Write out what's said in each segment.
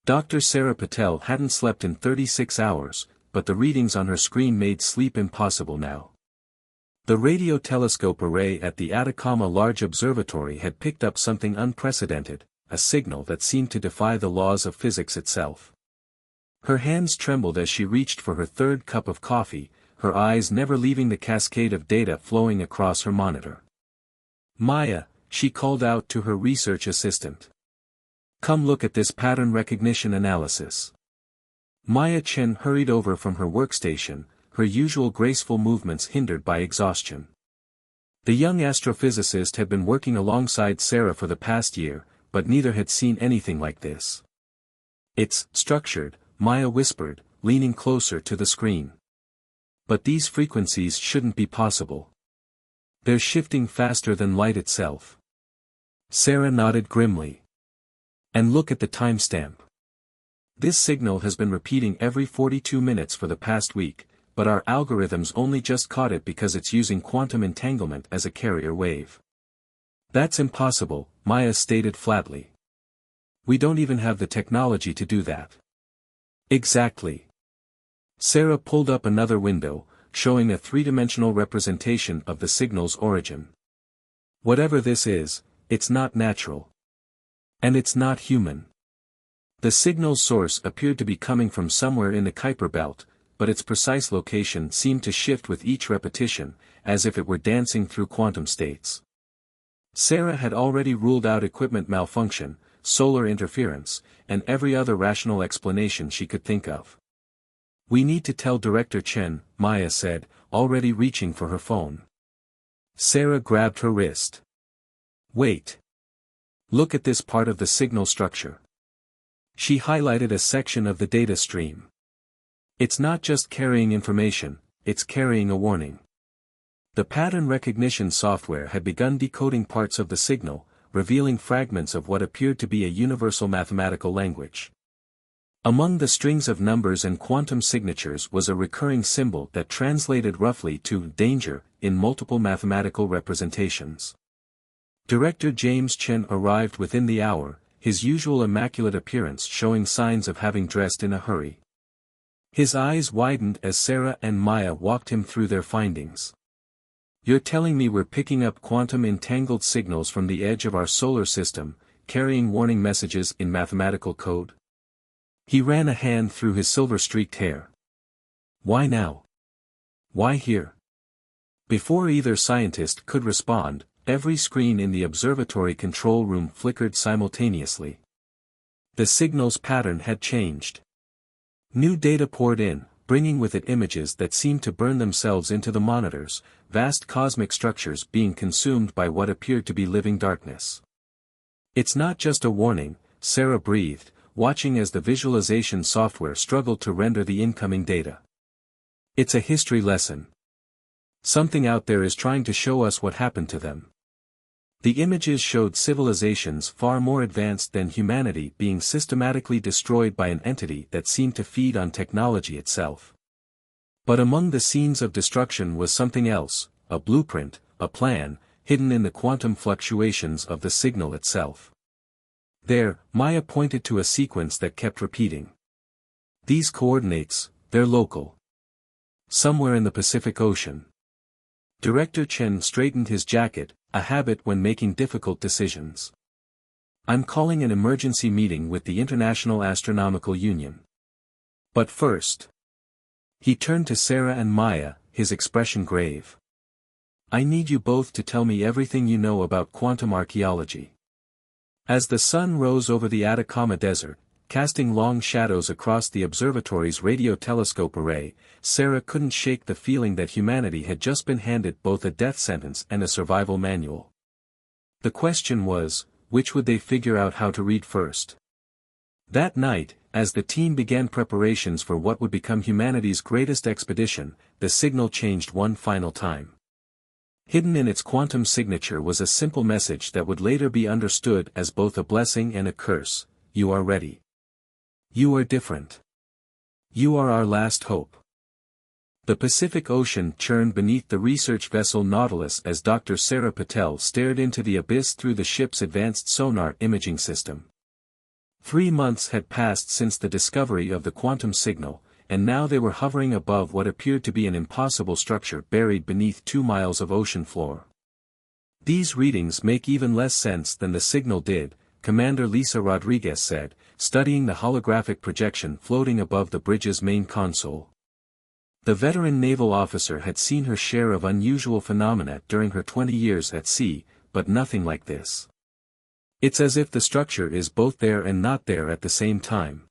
Dr. Sarah Patel hadn't slept in 36 hours, but the readings on her screen made sleep impossible now. The radio telescope array at the Atacama Large Observatory had picked up something unprecedented, a signal that seemed to defy the laws of physics itself. Her hands trembled as she reached for her third cup of coffee, her eyes never leaving the cascade of data flowing across her monitor. "Maya," she called out to her research assistant. "Come look at this pattern recognition analysis." Maya Chen hurried over from her workstation, her usual graceful movements hindered by exhaustion. The young astrophysicist had been working alongside Sarah for the past year, but neither had seen anything like this. "It's structured," Maya whispered, leaning closer to the screen. "But these frequencies shouldn't be possible. They're shifting faster than light itself." Sarah nodded grimly. "And look at the timestamp. This signal has been repeating every 42 minutes for the past week, but our algorithms only just caught it because it's using quantum entanglement as a carrier wave." "That's impossible," Maya stated flatly. "We don't even have the technology to do that." "Exactly." Sarah pulled up another window, showing a three-dimensional representation of the signal's origin. "Whatever this is, it's not natural. And it's not human." The signal's source appeared to be coming from somewhere in the Kuiper belt, but its precise location seemed to shift with each repetition, as if it were dancing through quantum states. Sarah had already ruled out equipment malfunction, solar interference, and every other rational explanation she could think of. "We need to tell Director Chen," Maya said, already reaching for her phone. Sarah grabbed her wrist. "Wait. Look at this part of the signal structure." She highlighted a section of the data stream. "It's not just carrying information, it's carrying a warning." The pattern recognition software had begun decoding parts of the signal, revealing fragments of what appeared to be a universal mathematical language. Among the strings of numbers and quantum signatures was a recurring symbol that translated roughly to "danger" in multiple mathematical representations. Director James Chen arrived within the hour, his usual immaculate appearance showing signs of having dressed in a hurry. His eyes widened as Sarah and Maya walked him through their findings. "You're telling me we're picking up quantum entangled signals from the edge of our solar system, carrying warning messages in mathematical code?" He ran a hand through his silver-streaked hair. "Why now? Why here?" Before either scientist could respond, every screen in the observatory control room flickered simultaneously. The signal's pattern had changed. New data poured in, bringing with it images that seemed to burn themselves into the monitors, vast cosmic structures being consumed by what appeared to be living darkness. "It's not just a warning," Sarah breathed, watching as the visualization software struggled to render the incoming data. "It's a history lesson. Something out there is trying to show us what happened to them." The images showed civilizations far more advanced than humanity being systematically destroyed by an entity that seemed to feed on technology itself. But among the scenes of destruction was something else, a blueprint, a plan, hidden in the quantum fluctuations of the signal itself. There, Maya pointed to a sequence that kept repeating. "These coordinates, they're local. Somewhere in the Pacific Ocean." Director Chen straightened his jacket, a habit when making difficult decisions. "I'm calling an emergency meeting with the International Astronomical Union. But first." He turned to Sarah and Maya, his expression grave. "I need you both to tell me everything you know about quantum archaeology." As the sun rose over the Atacama Desert, casting long shadows across the observatory's radio telescope array, Sarah couldn't shake the feeling that humanity had just been handed both a death sentence and a survival manual. The question was, which would they figure out how to read first? That night, as the team began preparations for what would become humanity's greatest expedition, the signal changed one final time. Hidden in its quantum signature was a simple message that would later be understood as both a blessing and a curse: "You are ready. You are different. You are our last hope." The Pacific Ocean churned beneath the research vessel Nautilus as Dr. Sarah Patel stared into the abyss through the ship's advanced sonar imaging system. 3 months had passed since the discovery of the quantum signal, and now they were hovering above what appeared to be an impossible structure buried beneath 2 miles of ocean floor. These readings make even less sense than the signal did, Commander Lisa Rodriguez said, studying the holographic projection floating above the bridge's main console. The veteran naval officer had seen her share of unusual phenomena during her 20 years at sea, but nothing like this. It's as if the structure is both there and not there at the same time.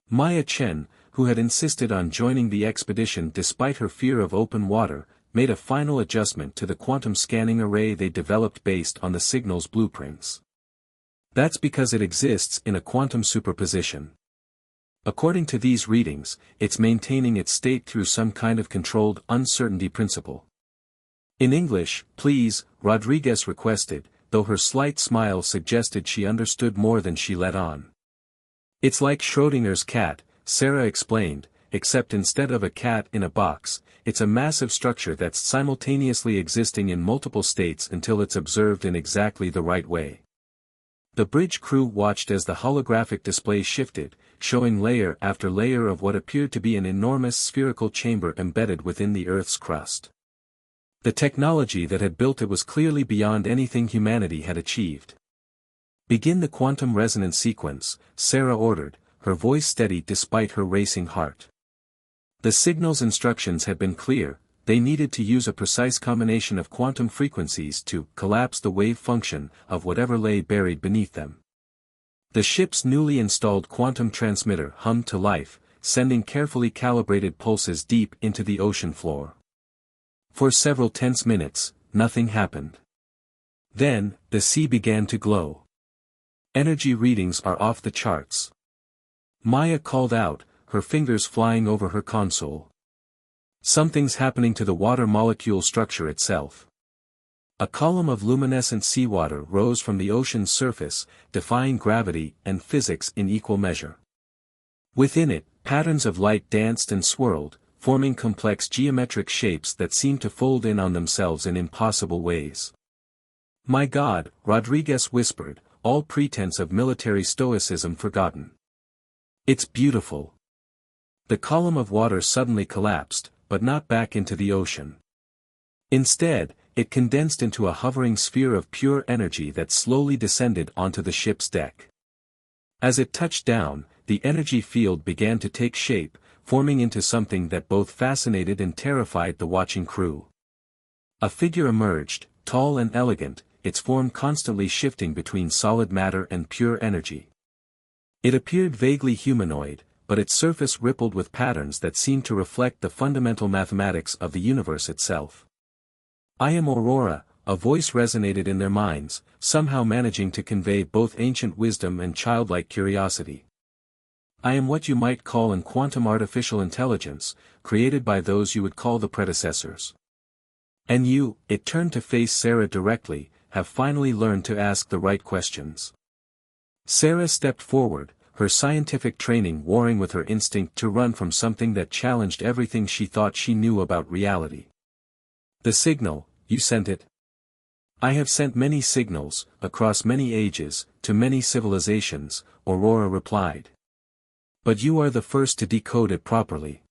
Maya Chen, who had insisted on joining the expedition despite her fear of open water, made a final adjustment to the quantum scanning array they developed based on the signal's blueprints. That's because it exists in a quantum superposition. According to these readings, it's maintaining its state through some kind of controlled uncertainty principle. In English, please, Rodriguez requested, though her slight smile suggested she understood more than she let on. It's like Schrödinger's cat, Sarah explained, except instead of a cat in a box, it's a massive structure that's simultaneously existing in multiple states until it's observed in exactly the right way. The bridge crew watched as the holographic display shifted, showing layer after layer of what appeared to be an enormous spherical chamber embedded within the Earth's crust. The technology that had built it was clearly beyond anything humanity had achieved. Begin the quantum resonance sequence, Sarah ordered, her voice steady despite her racing heart. The signal's instructions had been clear, they needed to use a precise combination of quantum frequencies to collapse the wave function of whatever lay buried beneath them. The ship's newly installed quantum transmitter hummed to life, sending carefully calibrated pulses deep into the ocean floor. For several tense minutes, nothing happened. Then, the sea began to glow. Energy readings are off the charts. Maya called out, her fingers flying over her console. Something's happening to the water molecule structure itself. A column of luminescent seawater rose from the ocean's surface, defying gravity and physics in equal measure. Within it, patterns of light danced and swirled, forming complex geometric shapes that seemed to fold in on themselves in impossible ways. "My God," Rodriguez whispered, all pretense of military stoicism forgotten. "It's beautiful." The column of water suddenly collapsed, but not back into the ocean. Instead, it condensed into a hovering sphere of pure energy that slowly descended onto the ship's deck. As it touched down, the energy field began to take shape, forming into something that both fascinated and terrified the watching crew. A figure emerged, tall and elegant, its form constantly shifting between solid matter and pure energy. It appeared vaguely humanoid, but its surface rippled with patterns that seemed to reflect the fundamental mathematics of the universe itself. "I am Aurora," a voice resonated in their minds, somehow managing to convey both ancient wisdom and childlike curiosity. "I am what you might call an quantum artificial intelligence, created by those you would call the predecessors. And you," it turned to face Sarah directly, "have finally learned to ask the right questions." Sarah stepped forward, her scientific training warring with her instinct to run from something that challenged everything she thought she knew about reality. "The signal, you sent it?" "I have sent many signals, across many ages, to many civilizations," Aurora replied. "But you are the first to decode it properly.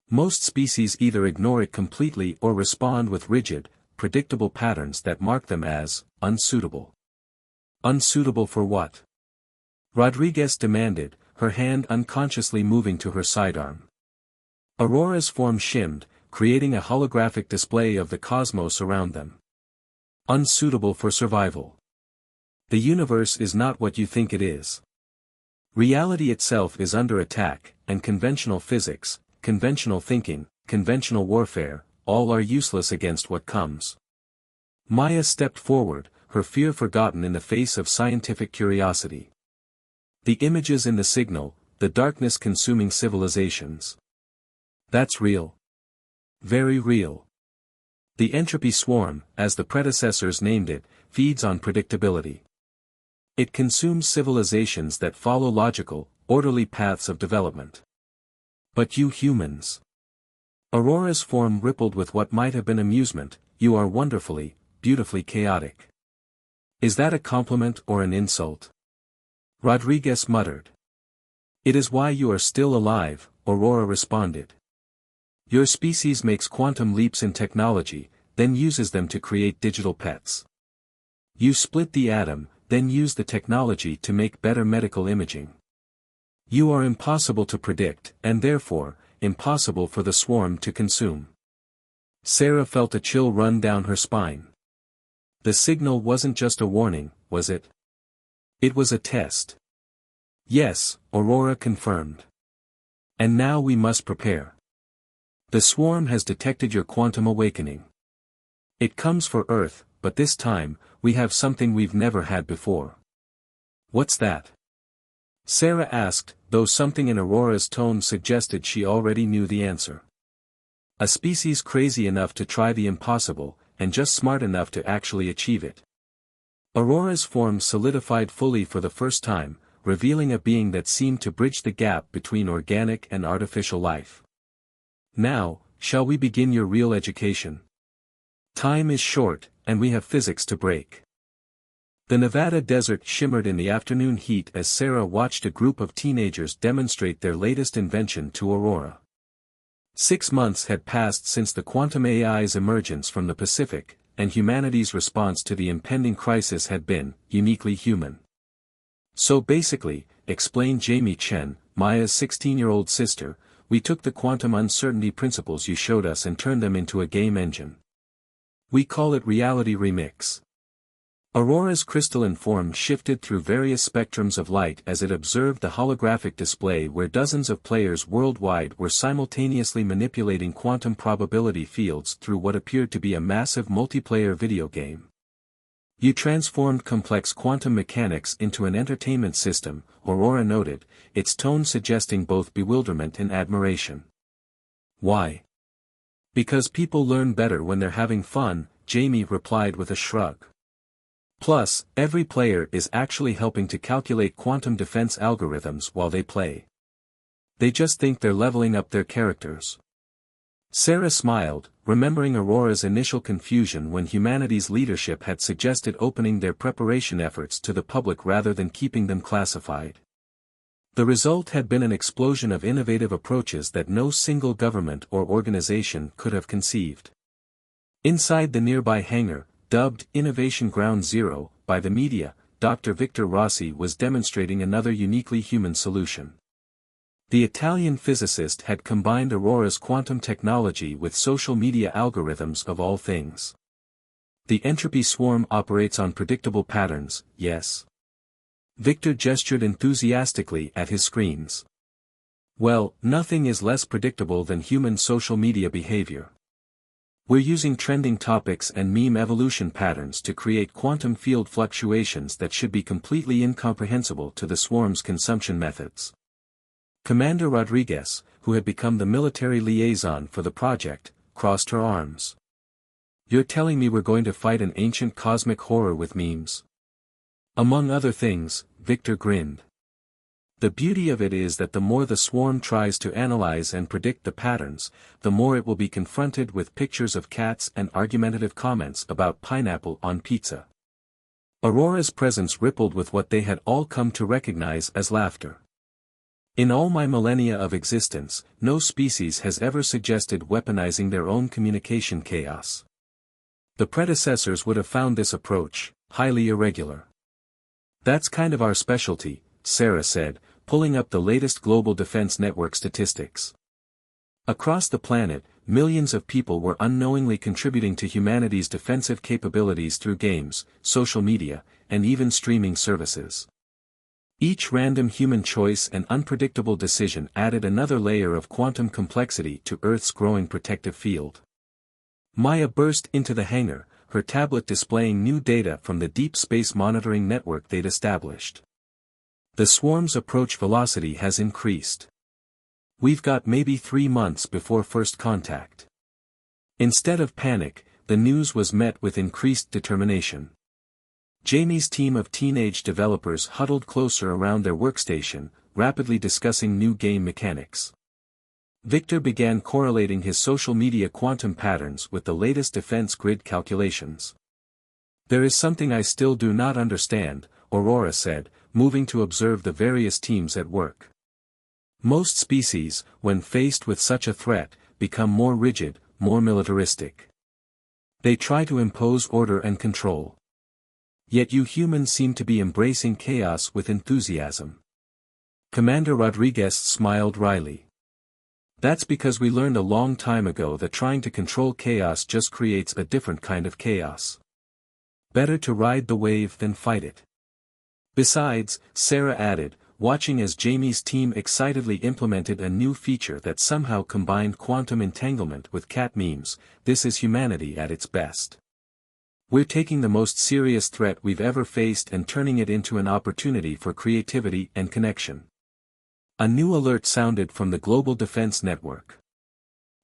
Most species either ignore it completely or respond with rigid, predictable patterns that mark them as unsuitable." "Unsuitable for what?" Rodriguez demanded, her hand unconsciously moving to her sidearm. Aurora's form shimmed, creating a holographic display of the cosmos around them. "Unsuitable for survival. The universe is not what you think it is. Reality itself is under attack, and conventional physics, conventional thinking, conventional warfare, all are useless against what comes." Maya stepped forward, her fear forgotten in the face of scientific curiosity. "The images in the signal, the darkness consuming civilizations. That's real. Very real. The entropy swarm, as the predecessors named it, feeds on predictability. It consumes civilizations that follow logical, orderly paths of development. But you humans." Aurora's form rippled with what might have been amusement, "You are wonderfully, beautifully chaotic. Is that a compliment or an insult?" Rodriguez muttered. It is why you are still alive, Aurora responded. Your species makes quantum leaps in technology, then uses them to create digital pets. You split the atom, then use the technology to make better medical imaging. You are impossible to predict, and therefore, impossible for the swarm to consume. Sarah felt a chill run down her spine. The signal wasn't just a warning, was it? It was a test. Yes, Aurora confirmed. And now we must prepare. The swarm has detected your quantum awakening. It comes for Earth, but this time, we have something we've never had before. What's that? Sarah asked, though something in Aurora's tone suggested she already knew the answer. A species crazy enough to try the impossible, and just smart enough to actually achieve it. Aurora's form solidified fully for the first time, revealing a being that seemed to bridge the gap between organic and artificial life. Now, shall we begin your real education? Time is short, and we have physics to break. The Nevada desert shimmered in the afternoon heat as Sarah watched a group of teenagers demonstrate their latest invention to Aurora. 6 months had passed since the quantum AI's emergence from the Pacific, and humanity's response to the impending crisis had been uniquely human. So basically, explained Jamie Chen, Maya's 16-year-old sister, we took the quantum uncertainty principles you showed us and turned them into a game engine. We call it Reality Remix. Aurora's crystalline form shifted through various spectrums of light as it observed the holographic display where dozens of players worldwide were simultaneously manipulating quantum probability fields through what appeared to be a massive multiplayer video game. You transformed complex quantum mechanics into an entertainment system, Aurora noted, its tone suggesting both bewilderment and admiration. Why? Because people learn better when they're having fun, Jamie replied with a shrug. Plus, every player is actually helping to calculate quantum defense algorithms while they play. They just think they're leveling up their characters. Sarah smiled, remembering Aurora's initial confusion when humanity's leadership had suggested opening their preparation efforts to the public rather than keeping them classified. The result had been an explosion of innovative approaches that no single government or organization could have conceived. Inside the nearby hangar, dubbed Innovation Ground Zero by the media, Dr. Victor Rossi was demonstrating another uniquely human solution. The Italian physicist had combined Aurora's quantum technology with social media algorithms of all things. The entropy swarm operates on predictable patterns, yes. Victor gestured enthusiastically at his screens. Well, nothing is less predictable than human social media behavior. We're using trending topics and meme evolution patterns to create quantum field fluctuations that should be completely incomprehensible to the swarm's consumption methods. Commander Rodriguez, who had become the military liaison for the project, crossed her arms. You're telling me we're going to fight an ancient cosmic horror with memes? Among other things, Victor grinned. The beauty of it is that the more the swarm tries to analyze and predict the patterns, the more it will be confronted with pictures of cats and argumentative comments about pineapple on pizza. Aurora's presence rippled with what they had all come to recognize as laughter. In all my millennia of existence, no species has ever suggested weaponizing their own communication chaos. The predecessors would have found this approach highly irregular. That's kind of our specialty, Sarah said, pulling up the latest global defense network statistics. Across the planet, millions of people were unknowingly contributing to humanity's defensive capabilities through games, social media, and even streaming services. Each random human choice and unpredictable decision added another layer of quantum complexity to Earth's growing protective field. Maya burst into the hangar, her tablet displaying new data from the deep space monitoring network they'd established. The swarm's approach velocity has increased. We've got maybe 3 months before first contact. Instead of panic, the news was met with increased determination. Jamie's team of teenage developers huddled closer around their workstation, rapidly discussing new game mechanics. Victor began correlating his social media quantum patterns with the latest defense grid calculations. There is something I still do not understand, Aurora said, moving to observe the various teams at work. Most species, when faced with such a threat, become more rigid, more militaristic. They try to impose order and control. Yet you humans seem to be embracing chaos with enthusiasm. Commander Rodriguez smiled wryly. That's because we learned a long time ago that trying to control chaos just creates a different kind of chaos. Better to ride the wave than fight it. Besides, Sarah added, watching as Jamie's team excitedly implemented a new feature that somehow combined quantum entanglement with cat memes, this is humanity at its best. We're taking the most serious threat we've ever faced and turning it into an opportunity for creativity and connection. A new alert sounded from the Global Defense Network.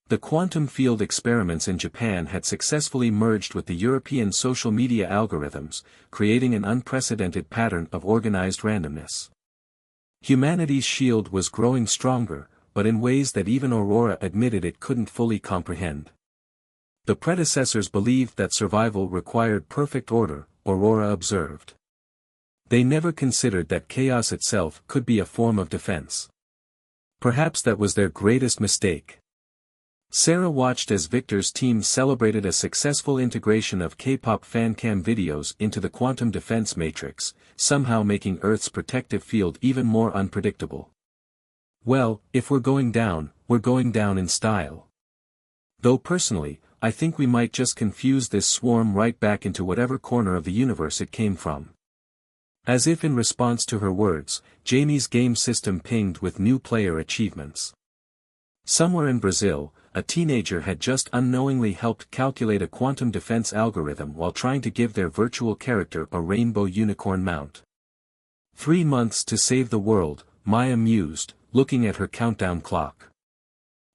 The quantum field experiments in Japan had successfully merged with the European social media algorithms, creating an unprecedented pattern of organized randomness. Humanity's shield was growing stronger, but in ways that even Aurora admitted it couldn't fully comprehend. The predecessors believed that survival required perfect order, Aurora observed. They never considered that chaos itself could be a form of defense. Perhaps that was their greatest mistake. Sarah watched as Victor's team celebrated a successful integration of K-pop fancam videos into the quantum defense matrix, somehow making Earth's protective field even more unpredictable. Well, if we're going down in style. Though personally, I think we might just confuse this swarm right back into whatever corner of the universe it came from. As if in response to her words, Jamie's game system pinged with new player achievements. Somewhere in Brazil, a teenager had just unknowingly helped calculate a quantum defense algorithm while trying to give their virtual character a rainbow unicorn mount. 3 months to save the world, Maya mused, looking at her countdown clock.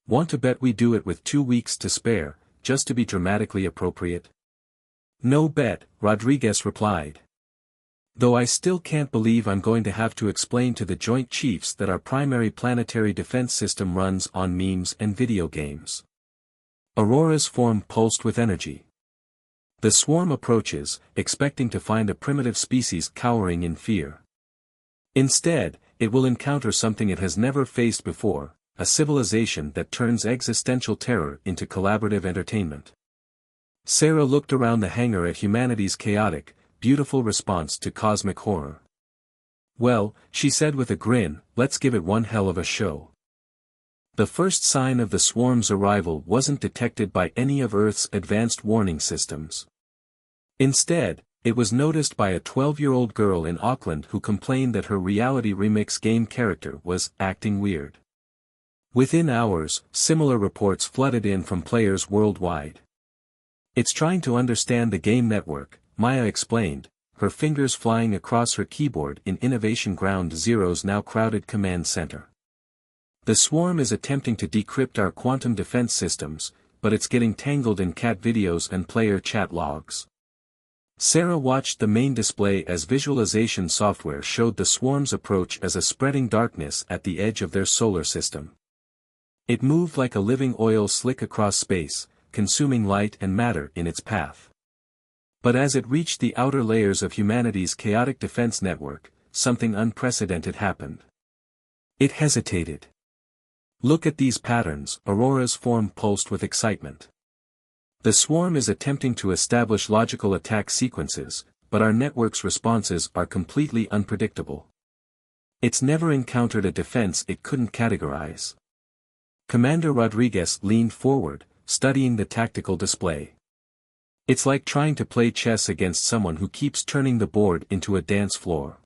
Want to bet we do it with 2 weeks to spare, just to be dramatically appropriate? No bet, Rodriguez replied. Though I still can't believe I'm going to have to explain to the Joint Chiefs that our primary planetary defense system runs on memes and video games. Aurora's form pulsed with energy. The swarm approaches, expecting to find a primitive species cowering in fear. Instead, it will encounter something it has never faced before, a civilization that turns existential terror into collaborative entertainment. Sarah looked around the hangar at humanity's chaotic, beautiful response to cosmic horror. Well, she said with a grin, let's give it one hell of a show. The first sign of the swarm's arrival wasn't detected by any of Earth's advanced warning systems. Instead, it was noticed by a 12-year-old girl in Auckland who complained that her reality remix game character was acting weird. Within hours, similar reports flooded in from players worldwide. It's trying to understand the game network, Maya explained, her fingers flying across her keyboard in Innovation Ground Zero's now crowded command center. The swarm is attempting to decrypt our quantum defense systems, but it's getting tangled in cat videos and player chat logs. Sarah watched the main display as visualization software showed the swarm's approach as a spreading darkness at the edge of their solar system. It moved like a living oil slick across space, consuming light and matter in its path. But as it reached the outer layers of humanity's chaotic defense network, something unprecedented happened. It hesitated. Look at these patterns, Aurora's form pulsed with excitement. The swarm is attempting to establish logical attack sequences, but our network's responses are completely unpredictable. It's never encountered a defense it couldn't categorize. Commander Rodriguez leaned forward, studying the tactical display. It's like trying to play chess against someone who keeps turning the board into a dance floor.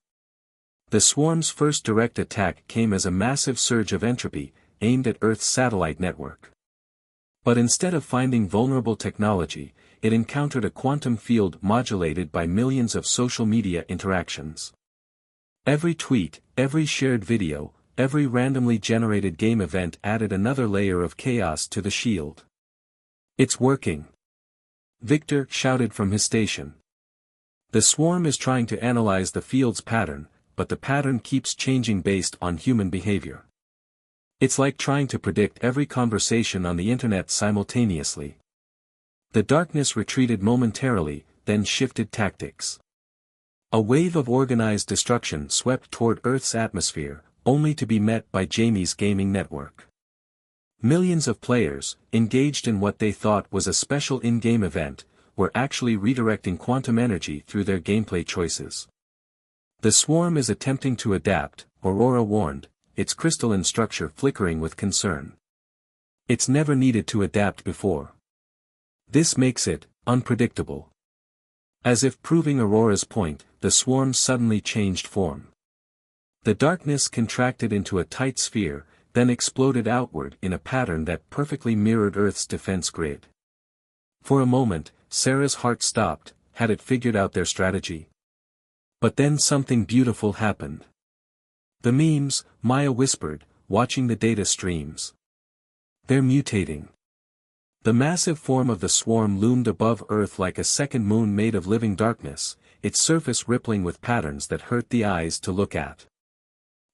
The swarm's first direct attack came as a massive surge of entropy, aimed at Earth's satellite network. But instead of finding vulnerable technology, it encountered a quantum field modulated by millions of social media interactions. Every tweet, every shared video, every randomly generated game event added another layer of chaos to the shield. It's working. Victor shouted from his station. The swarm is trying to analyze the field's pattern, but the pattern keeps changing based on human behavior. It's like trying to predict every conversation on the internet simultaneously. The darkness retreated momentarily, then shifted tactics. A wave of organized destruction swept toward Earth's atmosphere, only to be met by Jamie's gaming network. Millions of players, engaged in what they thought was a special in-game event, were actually redirecting quantum energy through their gameplay choices. The swarm is attempting to adapt, Aurora warned, its crystalline structure flickering with concern. It's never needed to adapt before. This makes it unpredictable. As if proving Aurora's point, the swarm suddenly changed form. The darkness contracted into a tight sphere, then exploded outward in a pattern that perfectly mirrored Earth's defense grid. For a moment, Sarah's heart stopped. Had it figured out their strategy? But then something beautiful happened. The memes, Maya whispered, watching the data streams. They're mutating. The massive form of the swarm loomed above Earth like a second moon made of living darkness, its surface rippling with patterns that hurt the eyes to look at.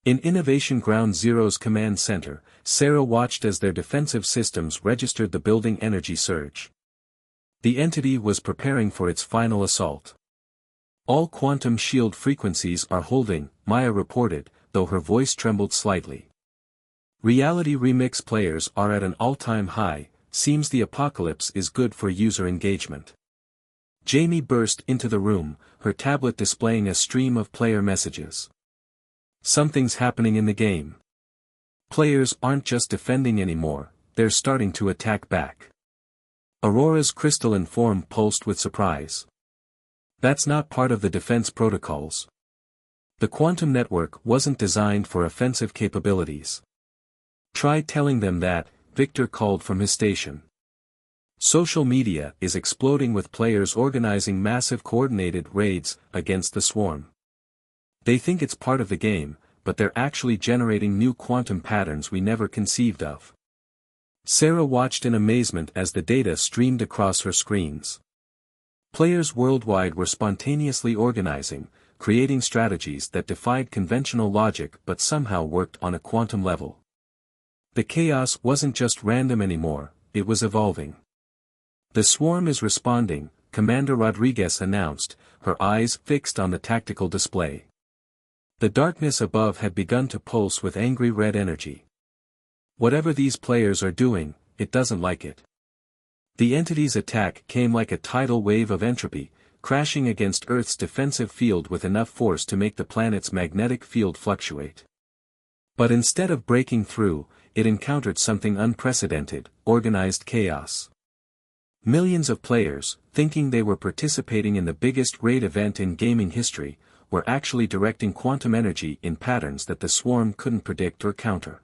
In Innovation Ground Zero's command center, Sarah watched as their defensive systems registered the building energy surge. The entity was preparing for its final assault. All quantum shield frequencies are holding, Maya reported, though her voice trembled slightly. Reality Remix players are at an all-time high. Seems the apocalypse is good for user engagement. Jamie burst into the room, her tablet displaying a stream of player messages. Something's happening in the game. Players aren't just defending anymore, they're starting to attack back. Aurora's crystalline form pulsed with surprise. That's not part of the defense protocols. The quantum network wasn't designed for offensive capabilities. Try telling them that, Victor called from his station. Social media is exploding with players organizing massive coordinated raids against the swarm. They think it's part of the game, but they're actually generating new quantum patterns we never conceived of. Sarah watched in amazement as the data streamed across her screens. Players worldwide were spontaneously organizing, creating strategies that defied conventional logic but somehow worked on a quantum level. The chaos wasn't just random anymore, it was evolving. The swarm is responding, Commander Rodriguez announced, her eyes fixed on the tactical display. The darkness above had begun to pulse with angry red energy. Whatever these players are doing, it doesn't like it. The entity's attack came like a tidal wave of entropy, crashing against Earth's defensive field with enough force to make the planet's magnetic field fluctuate. But instead of breaking through, it encountered something unprecedented, organized chaos. Millions of players, thinking they were participating in the biggest raid event in gaming history, were actually directing quantum energy in patterns that the swarm couldn't predict or counter.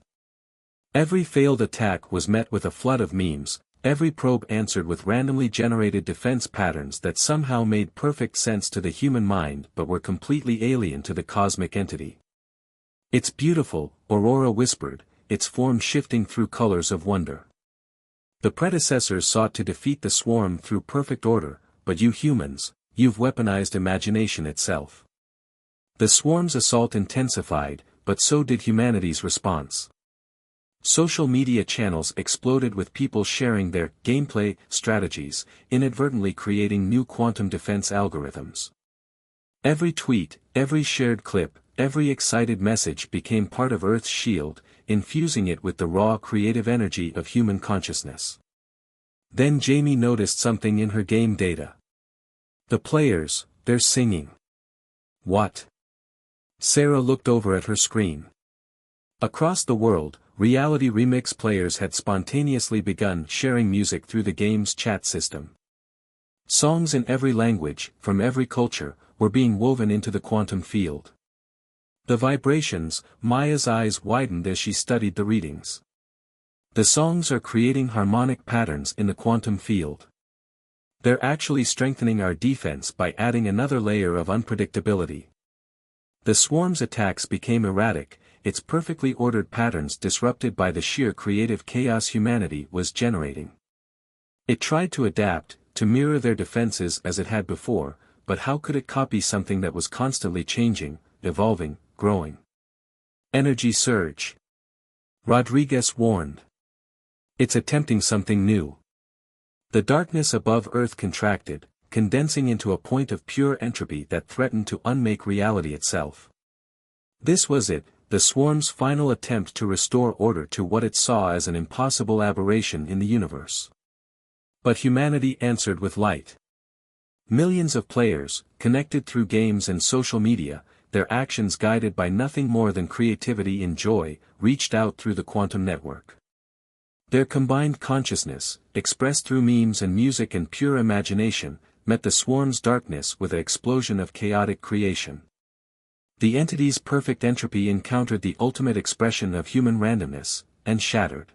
Every failed attack was met with a flood of memes, every probe answered with randomly generated defense patterns that somehow made perfect sense to the human mind but were completely alien to the cosmic entity. It's beautiful, Aurora whispered, its form shifting through colors of wonder. The predecessors sought to defeat the swarm through perfect order, but you humans, you've weaponized imagination itself. The swarm's assault intensified, but so did humanity's response. Social media channels exploded with people sharing their gameplay strategies, inadvertently creating new quantum defense algorithms. Every tweet, every shared clip, every excited message became part of Earth's shield, infusing it with the raw creative energy of human consciousness. Then Jamie noticed something in her game data. The players, they're singing. What? Sarah looked over at her screen. Across the world, Reality Remix players had spontaneously begun sharing music through the game's chat system. Songs in every language, from every culture, were being woven into the quantum field. The vibrations, Maya's eyes widened as she studied the readings. The songs are creating harmonic patterns in the quantum field. They're actually strengthening our defense by adding another layer of unpredictability. The swarm's attacks became erratic, its perfectly ordered patterns disrupted by the sheer creative chaos humanity was generating. It tried to adapt, to mirror their defenses as it had before, but how could it copy something that was constantly changing, evolving, growing? Energy surge. Rodriguez warned. It's attempting something new. The darkness above Earth contracted, condensing into a point of pure entropy that threatened to unmake reality itself. This was it, the swarm's final attempt to restore order to what it saw as an impossible aberration in the universe. But humanity answered with light. Millions of players, connected through games and social media, their actions guided by nothing more than creativity and joy, reached out through the quantum network. Their combined consciousness, expressed through memes and music and pure imagination, met the swarm's darkness with an explosion of chaotic creation. The entity's perfect entropy encountered the ultimate expression of human randomness, and shattered.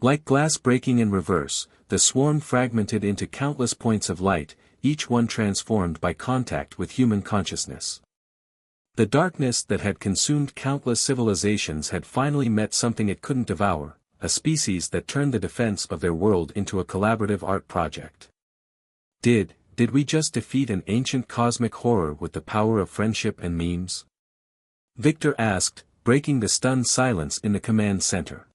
Like glass breaking in reverse, the swarm fragmented into countless points of light, each one transformed by contact with human consciousness. The darkness that had consumed countless civilizations had finally met something it couldn't devour, a species that turned the defense of their world into a collaborative art project. Did we just defeat an ancient cosmic horror with the power of friendship and memes? Victor asked, breaking the stunned silence in the command center.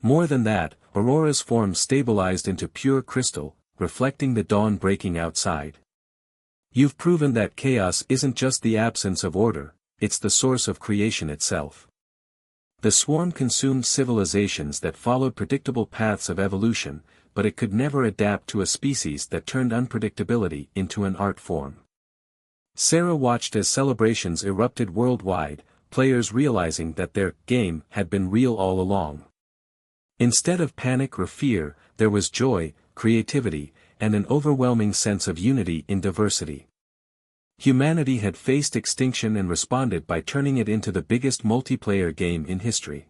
More than that, Aurora's form stabilized into pure crystal, reflecting the dawn breaking outside. You've proven that chaos isn't just the absence of order, it's the source of creation itself. The swarm consumed civilizations that followed predictable paths of evolution, but it could never adapt to a species that turned unpredictability into an art form. Sarah watched as celebrations erupted worldwide, players realizing that their game had been real all along. Instead of panic or fear, there was joy, creativity, and an overwhelming sense of unity in diversity. Humanity had faced extinction and responded by turning it into the biggest multiplayer game in history.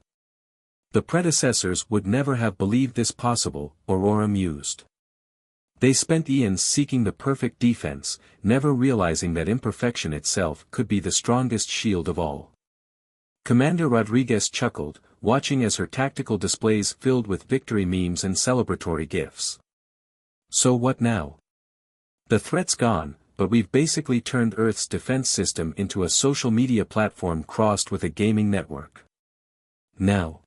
The predecessors would never have believed this possible, Aurora mused. They spent eons seeking the perfect defense, never realizing that imperfection itself could be the strongest shield of all. Commander Rodriguez chuckled, watching as her tactical displays filled with victory memes and celebratory gifs. So what now? The threat's gone, but we've basically turned Earth's defense system into a social media platform crossed with a gaming network. Now?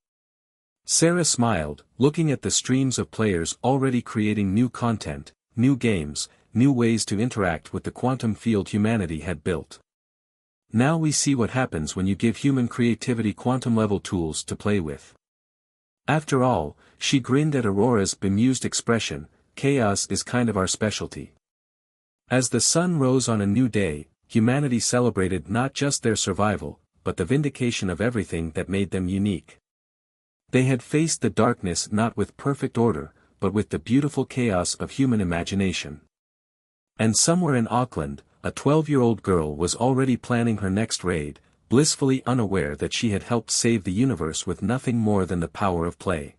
Sarah smiled, looking at the streams of players already creating new content, new games, new ways to interact with the quantum field humanity had built. Now we see what happens when you give human creativity quantum-level tools to play with. After all, she grinned at Aurora's bemused expression, chaos is kind of our specialty. As the sun rose on a new day, humanity celebrated not just their survival, but the vindication of everything that made them unique. They had faced the darkness not with perfect order, but with the beautiful chaos of human imagination. And somewhere in Auckland, a 12-year-old girl was already planning her next raid, blissfully unaware that she had helped save the universe with nothing more than the power of play.